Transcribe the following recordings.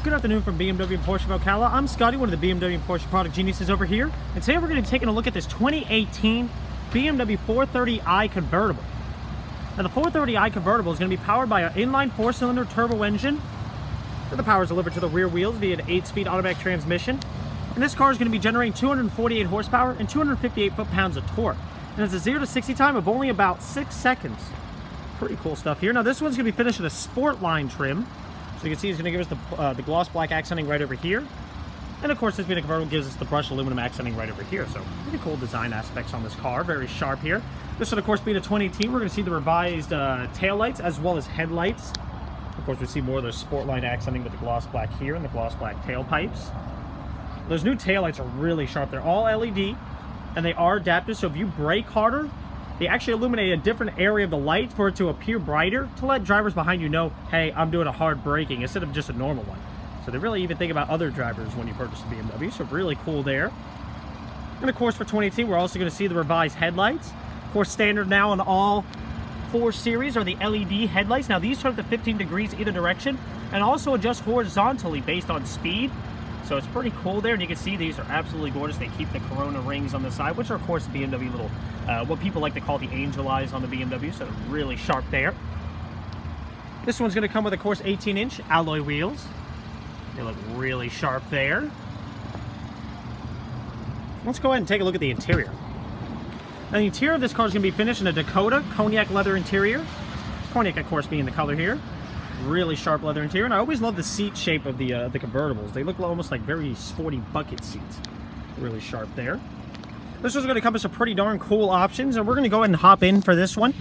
Good afternoon from BMW and Porsche of Ocala. I'm Scotty, one of the BMW and Porsche product geniuses over here. And today we're going to be taking a look at this 2018 BMW 430i Convertible. Now the 430i Convertible is going to be powered by an inline 4-cylinder turbo engine. The power is delivered to the rear wheels via an 8-speed automatic transmission. And this car is going to be generating 248 horsepower and 258 foot-pounds of torque. And it's a 0 to 60 time of only about 6 seconds. Pretty cool stuff here. Now this one's going to be finished in a sport line trim. So you can see it's going to give us the gloss black accenting right over here. And of course, this being a convertible gives us the brushed aluminum accenting right over here. So pretty cool design aspects on this car. Very sharp here. This one, of course, being a 2018, we're going to see the revised taillights as well as headlights. Of course, we see more of the sport line accenting with the gloss black here and the gloss black tailpipes. Those new taillights are really sharp. They're all LED and they are adaptive. So if you brake harder, they actually illuminate a different area of the light for it to appear brighter to let drivers behind you know, hey, I'm doing a hard braking instead of just a normal one. So they really even think about other drivers when you purchase a BMW, so really cool there. And of course for 2018, we're also going to see the revised headlights. Of course, standard now on all 4 series are the LED headlights. Now these turn up to 15 degrees either direction and also adjust horizontally based on speed. So it's pretty cool there, and you can see these are absolutely gorgeous. They keep the Corona rings on the side, which are of course the BMW little, what people like to call the angel eyes on the BMW, so they're really sharp there. This one's going to come with, of course, 18-inch alloy wheels. They look really sharp there. Let's go ahead and take a look at the interior. Now the interior of this car is going to be finished in a Dakota cognac leather interior. Cognac, of course, being the color here. Really sharp leather interior, and I always love the seat shape of the convertibles. They look almost like very sporty bucket seats. Really sharp there. This one's going to come with some pretty darn cool options, and we're going to go ahead and hop in for this one.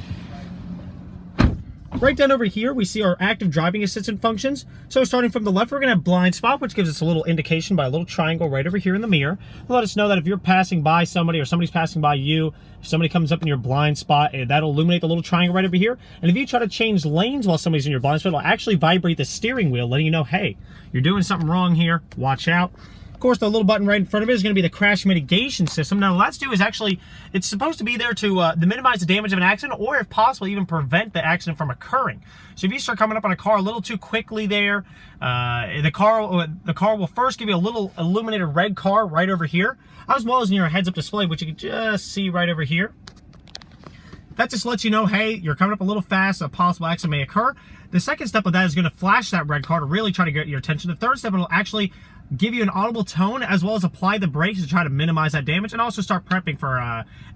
Right down over here, we see our active driving assistant functions. So starting from the left, we're going to have blind spot, which gives us a little indication by a little triangle right over here in the mirror. It'll let us know that if you're passing by somebody or somebody's passing by you, if somebody comes up in your blind spot, that'll illuminate the little triangle right over here. And if you try to change lanes while somebody's in your blind spot, it'll actually vibrate the steering wheel, letting you know, hey, you're doing something wrong here, watch out. Of course, the little button right in front of it is going to be the crash mitigation system. Now, what that's do is actually, it's supposed to be there to minimize the damage of an accident, or if possible, even prevent the accident from occurring. So if you start coming up on a car a little too quickly there, the car will first give you a little illuminated red car right over here, as well as near a heads-up display, which you can just see right over here. That just lets you know, hey, you're coming up a little fast, a possible accident may occur. The second step of that is going to flash that red car to really try to get your attention. The third step, it'll actually give you an audible tone, as well as apply the brakes to try to minimize that damage, and also start prepping for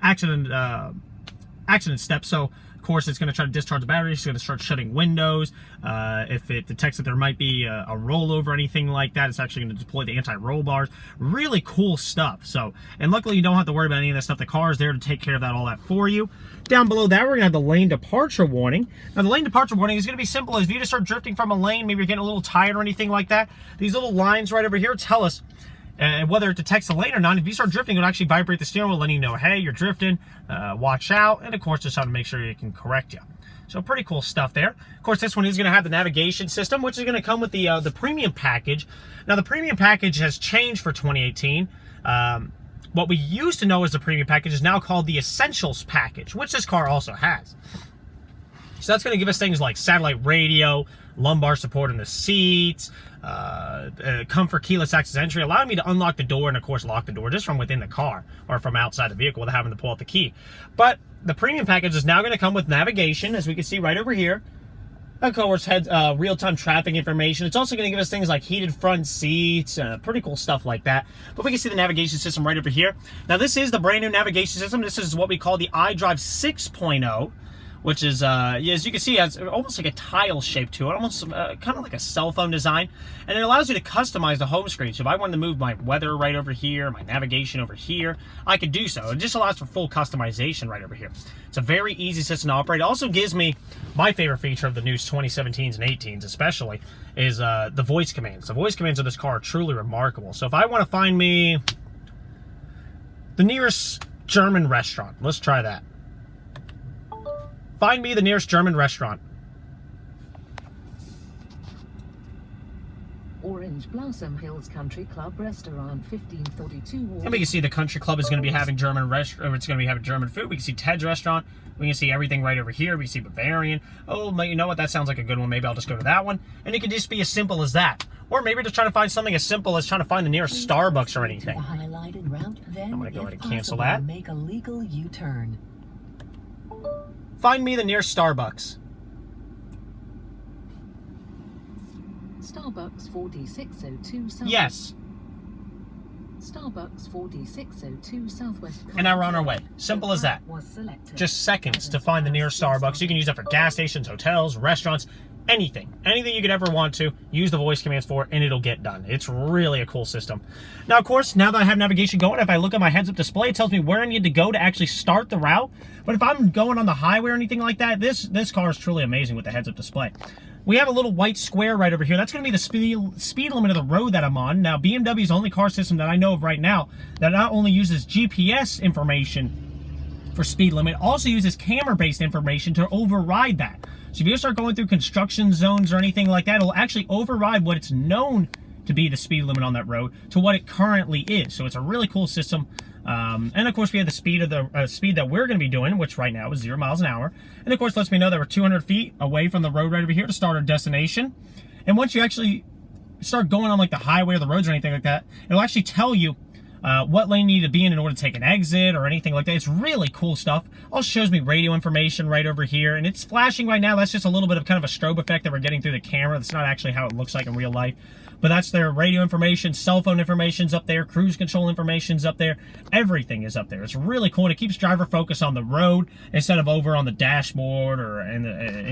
accident steps. So of course, it's going to try to discharge the battery. It's going to start shutting windows. If it detects that there might be a rollover or anything like that, it's actually going to deploy the anti-roll bars. Really cool stuff. So, and luckily you don't have to worry about any of that stuff. The car is there to take care of all that for you. Down below that, we're going to have the lane departure warning. Now, the lane departure warning is going to be simple. If you just start drifting from a lane, maybe you're getting a little tired or anything like that, these little lines right over here tell us whether it detects the lane or not. If you start drifting, it'll actually vibrate the steering wheel, letting you know, hey, you're drifting, watch out, and of course, just how to make sure it can correct you. So pretty cool stuff there. Of course, this one is going to have the navigation system, which is going to come with the premium package. Now, the premium package has changed for 2018. What we used to know as the premium package is now called the Essentials package, which this car also has. So that's going to give us things like satellite radio, lumbar support in the seats, comfort keyless access entry, allowing me to unlock the door and of course lock the door just from within the car or from outside the vehicle without having to pull out the key. But the premium package is now going to come with navigation, as we can see right over here. Of course, real-time traffic information. It's also going to give us things like heated front seats, pretty cool stuff like that. But we can see the navigation system right over here. Now, this is the brand new navigation system. This is what we call the iDrive 6.0. Which is, as you can see, has almost like a tile shape to it, almost kind of like a cell phone design. And it allows you to customize the home screen. So if I wanted to move my weather right over here, my navigation over here, I could do so. It just allows for full customization right over here. It's a very easy system to operate. It also gives me my favorite feature of the new 2017s and 18s especially, is the voice commands. The voice commands of this car are truly remarkable. So if I want to find me the nearest German restaurant, let's try that. Find me the nearest German restaurant. Orange Blossom Hills Country Club Restaurant, 1542 And we can see the country club is going to be having German it's going to be having German food. We can see Ted's restaurant. We can see everything right over here. We can see Bavarian. Oh, you know what? That sounds like a good one. Maybe I'll just go to that one. And it could just be as simple as that. Or maybe just trying to find something as simple as trying to find the nearest Starbucks or anything. I'm going to go ahead and cancel that. Make a legal U-turn. Find me the nearest Starbucks. Starbucks 4602 South. Yes. Starbucks 4602 Southwest. And now we're on our way. Simple as that. Just seconds to find the nearest Starbucks. You can use that for gas stations, hotels, restaurants, anything. Anything you could ever want to, use the voice commands for, and it'll get done. It's really a cool system. Now, of course, now that I have navigation going, if I look at my heads-up display, it tells me where I need to go to actually start the route. But if I'm going on the highway or anything like that, this car is truly amazing with the heads-up display. We have a little white square right over here. That's going to be the speed limit of the road that I'm on. Now, BMW is the only car system that I know of right now that not only uses GPS information for speed limit, also uses camera-based information to override that. So if you start going through construction zones or anything like that, it'll actually override what it's known to be the speed limit on that road to what it currently is. So it's a really cool system. And of course, we have the speed of the speed that we're going to be doing, which right now is 0 miles an hour. And of course, lets me know that we're 200 feet away from the road right over here to start our destination. And once you actually start going on like the highway or the roads or anything like that, it'll actually tell you what lane you need to be in order to take an exit or anything like that. It's really cool stuff. Also shows me radio information right over here, and it's flashing right now. That's just a little bit of kind of a strobe effect that we're getting through the camera. That's not actually how it looks like in real life. But that's their radio information, cell phone information's up there, cruise control information's up there. Everything is up there. It's really cool, and it keeps driver focus on the road instead of over on the dashboard or in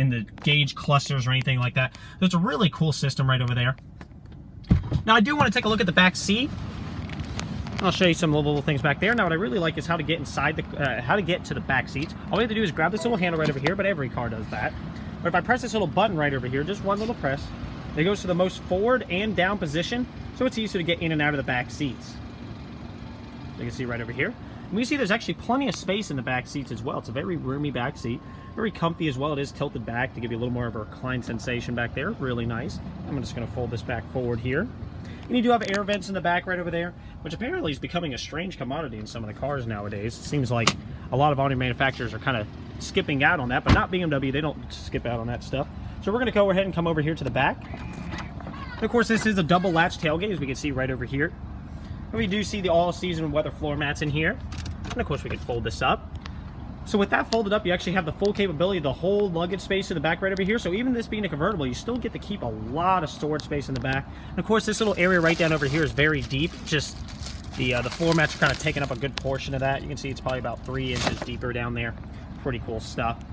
the gauge clusters or anything like that. So it's a really cool system right over there. Now I do want to take a look at the back seat. I'll show you some little things back there. Now what I really like is how to get inside the, how to get to the back seats. All we have to do is grab this little handle right over here, but every car does that. But if I press this little button right over here, just one little press, it goes to the most forward and down position, so it's easier to get in and out of the back seats. You can see right over here. And we see there's actually plenty of space in the back seats as well. It's a very roomy back seat, very comfy as well. It is tilted back to give you a little more of a reclined sensation back there. Really nice. I'm just going to fold this back forward here. And you do have air vents in the back right over there, which apparently is becoming a strange commodity in some of the cars nowadays. It seems like a lot of auto manufacturers are kind of skipping out on that, but not BMW. They don't skip out on that stuff. So we're going to go ahead and come over here to the back. And of course, this is a double latch tailgate, as we can see right over here. And we do see the all-season weather floor mats in here. And of course, we can fold this up. So with that folded up, you actually have the full capability of the whole luggage space in the back right over here. So even this being a convertible, you still get to keep a lot of storage space in the back. And of course, this little area right down over here is very deep. Just the floor mats are kind of taking up a good portion of that. You can see it's probably about 3 inches deeper down there. Pretty cool stuff.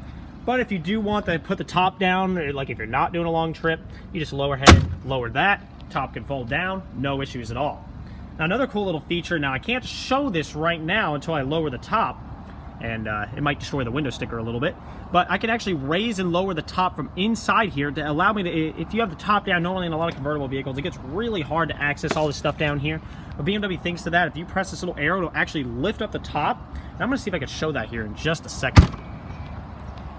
But if you do want to put the top down, like if you're not doing a long trip, you just lower that. Top can fold down, no issues at all. Now another cool little feature, now I can't show this right now until I lower the top, and it might destroy the window sticker a little bit, but I can actually raise and lower the top from inside here to allow me to, if you have the top down, normally in a lot of convertible vehicles, it gets really hard to access all this stuff down here. But BMW thinks to that, if you press this little arrow, it'll actually lift up the top. And I'm gonna see if I can show that here in just a second.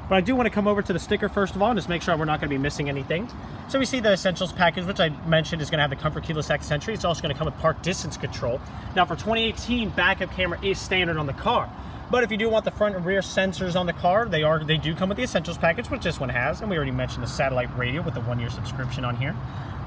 But I do want to come over to the sticker first of all and just make sure we're not going to be missing anything. So we see the Essentials package, which I mentioned is going to have the Comfort Keyless X Entry. It's also going to come with park distance control. Now for 2018, backup camera is standard on the car. But if you do want the front and rear sensors on the car, they do come with the Essentials package, which this one has. And we already mentioned the satellite radio with the 1-year subscription on here.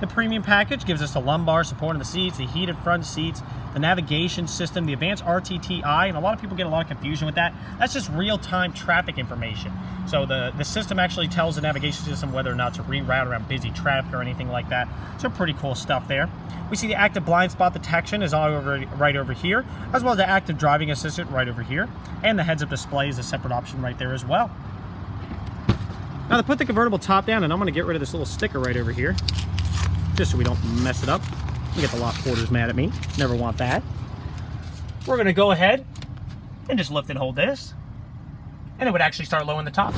The premium package gives us the lumbar support in the seats, the heated front seats, the navigation system, the advanced RTTI, and a lot of people get a lot of confusion with that. That's just real-time traffic information. So the system actually tells the navigation system whether or not to reroute around busy traffic or anything like that. So pretty cool stuff there. We see the active blind spot detection is right over here, as well as the active driving assistant right over here. And the heads-up display is a separate option right there as well. Now to put the convertible top down, and I'm going to get rid of this little sticker right over here, just so we don't mess it up. We get the lot porters mad at me. Never want that. We're going to go ahead and just lift and hold this, and it would actually start lowering the top.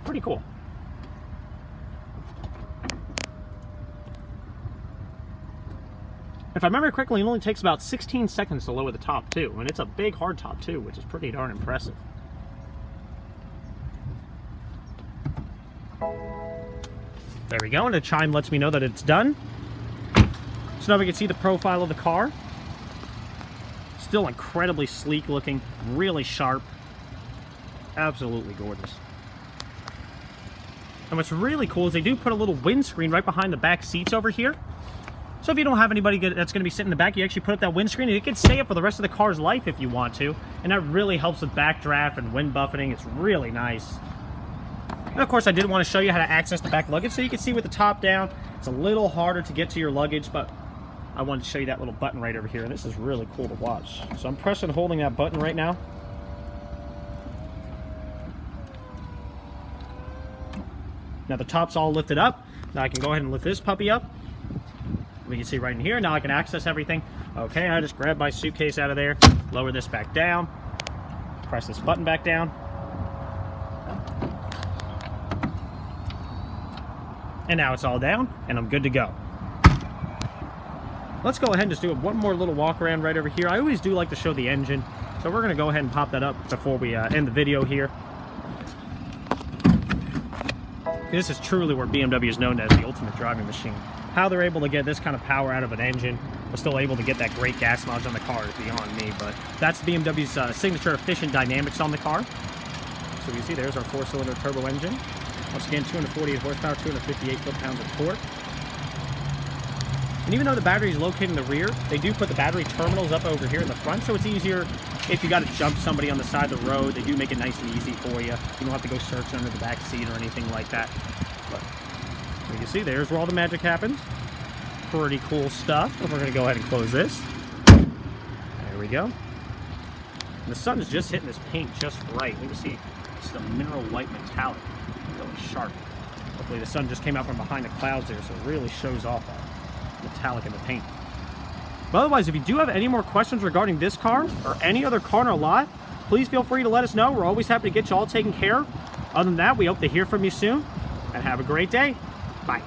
Pretty cool. If I remember correctly, it only takes about 16 seconds to lower the top too, and it's a big hard top too, which is pretty darn impressive. There we go, and the chime lets me know that it's done. So now we can see the profile of the car. Still incredibly sleek looking, really sharp. Absolutely gorgeous. And what's really cool is they do put a little windscreen right behind the back seats over here. So if you don't have anybody that's going to be sitting in the back, you actually put up that windscreen and it can stay up for the rest of the car's life if you want to. And that really helps with backdraft and wind buffeting. It's really nice. And of course, I did want to show you how to access the back luggage so you can see with the top down. It's a little harder to get to your luggage, but I wanted to show you that little button right over here. And this is really cool to watch. So I'm pressing and holding that button right now. Now the top's all lifted up. Now I can go ahead and lift this puppy up. We can see right in here. Now I can access everything. Okay, I just grab my suitcase out of there, lower this back down, press this button back down. And now it's all down, and I'm good to go. Let's go ahead and just do one more little walk around right over here. I always do like to show the engine, so we're going to go ahead and pop that up before we end the video here. This is truly where BMW is known as the ultimate driving machine. How they're able to get this kind of power out of an engine, but still able to get that great gas mileage on the car is beyond me, but that's BMW's signature efficient dynamics on the car. So you see there's our 4-cylinder turbo engine. Once again, 248 horsepower, 258 foot-pounds of torque. And even though the battery is located in the rear, they do put the battery terminals up over here in the front, so it's easier if you got to jump somebody on the side of the road. They do make it nice and easy for you. You don't have to go search under the back seat or anything like that. But you can see there's where all the magic happens. Pretty cool stuff. And we're going to go ahead and close this. There we go. And the sun is just hitting this paint just right. You can see it's the mineral white metallic. Really sharp. Hopefully the sun just came out from behind the clouds there, so it really shows off that metallic in the paint. But otherwise, if you do have any more questions regarding this car or any other car in our lot, please feel free to let us know. We're always happy to get you all taken care of. Other than that, we hope to hear from you soon, and have a great day. Bye.